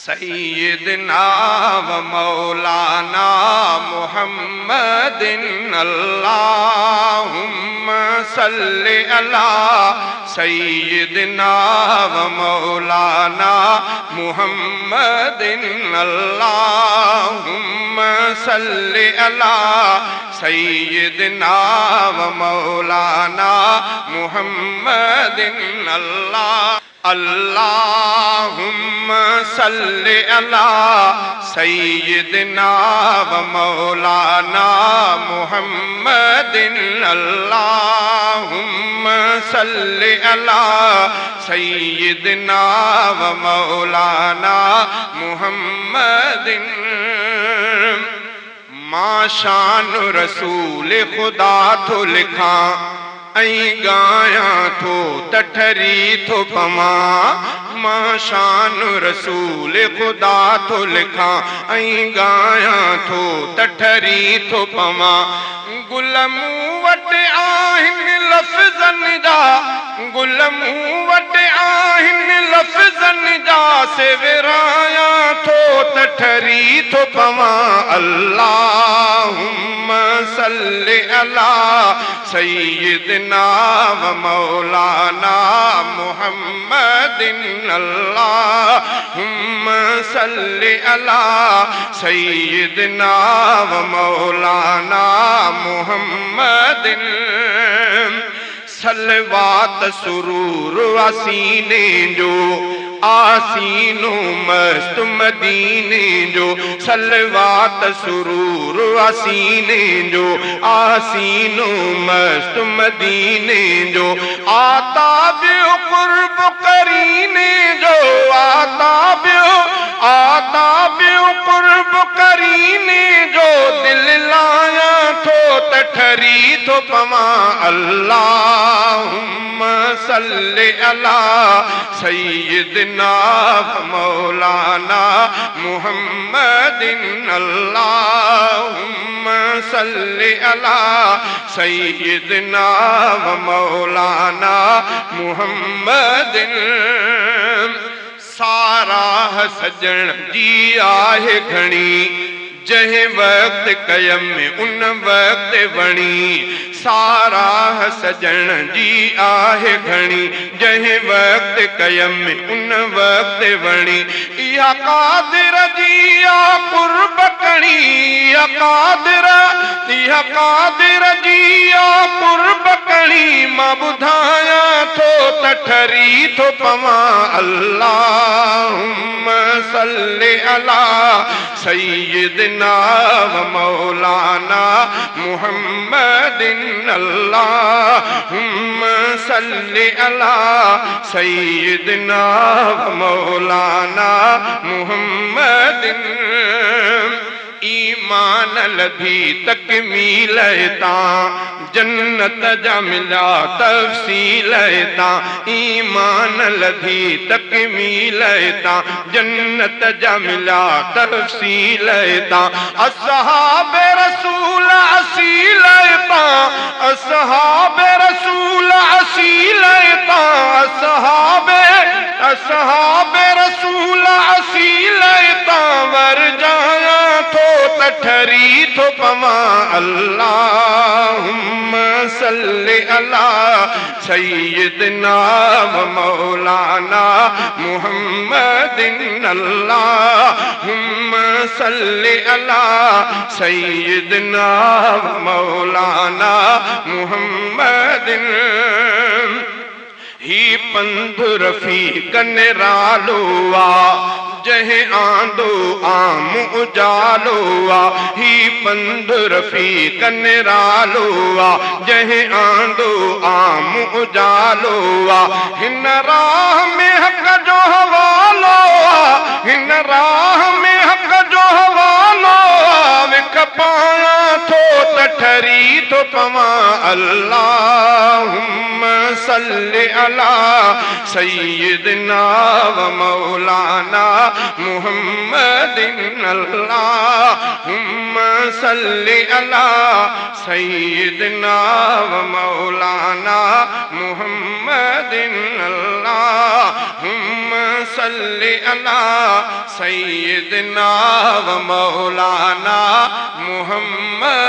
सय्यदना व मौलाना मुहम्मदिन अल्लाहुम्मा सल्लि अला सय्यदना व मौलाना मुहम्मदिन अल्लाहुम्मा सल्लि अला सय्यदना व मौलाना मुहम्मदिन अल्लाहुम्मा सल्लि अला सय्यदना व मौलाना मुहम्मदिन अल्लाहुम्मा सल्लि अला सय्यदना व मौलाना मुहम्मदिन। माशान रसूल खुदा थो लिखा ऐं गाया थो तठरी थो पमा। माशान रसूल खुदा थो लिखा ऐं गाया थो तठरी थो पमा। गुल मूं वटि आहिनि लफ़्ज़नि जा गुल मूं वटि आहिनि लफ़्ज़नि जा से विराया थो तठरी थो पमा। अल्लाहुम्मा सल्लि अला सय्यदना व मौलाना मुहम्मदिन अल्लाहुम्मा सल्लि अला सय्यदना व मौलाना मुहम्मदिन। सलवात सुरूर आसीने जो आसीनो मस्त मदीने जो सलवात सुरूर आसीने जो आसीनो मस्त मदीने जो आता बियो कुर्ब करीने जो आता बियो कुर्ब करीने जो दिल लाया थो तठरी थो पवा। अल्लाहुम्मा सल्लि अला सय्यदना व मौलाना मुहम्मदिन अल्लाहुम्मा सल्लि अला सय्यदना व मौलाना मुहम्मदिन। सारा सजण जी आहे घणी जहे वक्त कयम में उन वक्त वणी। सारा सजण जी आहे घणी जहे वक्त कयम में उन वक्त वणी। इहा कादिर जी आ कुर्ब कणी इहा कादिर जी आ कुर्ब कणी। मां ॿुधाया थो तठरी थो पवा। अल्लाहुम्मा सल्लि अला सय्यदना व मौलाना मुहम्मदिन अल्लाहुम्मा सल्लि अला सय्यदना व मौलाना मुहम्मदिन। ईमान लधी तकमील तां जन्नत जा मिला तफसील तां। ईमान लधी तकमील तां जन्नत जा मिला तफसील तां। अस्हाब रसूल असील तां अस्हाब रसूल असील तां अस्हाब रसूल असील तां। वर जाया थो तठरी थो पवा। अल्लाहुम्मा सल्लि अला सय्यदना व मौलाना मुहम्मदिन अल्लाहुम्मा सल्लि अला सय्यदना व मौलाना मुहम्मदिन। ही पंध रफीक निरालो आ जहे आंदो आम उजालो आ। ही पंध रफीक निरालो आ जहे आंदो आम उजालो आ। हिन राह में हक जो हवालो आ हिन राह में हक जो हवालो आ। विख पाया थो तठ तरी तो पवा अल्लाहुम्मा सल्लि अला सय्यिदना व मौलाना मुहम्मदिन अल्लाहुम्मा सल्लि अला सय्यिदना व मौलाना मुहम्मदिन अल्लाहुम्मा सल्लि अला सय्यिदना व मौलाना मुहम्मद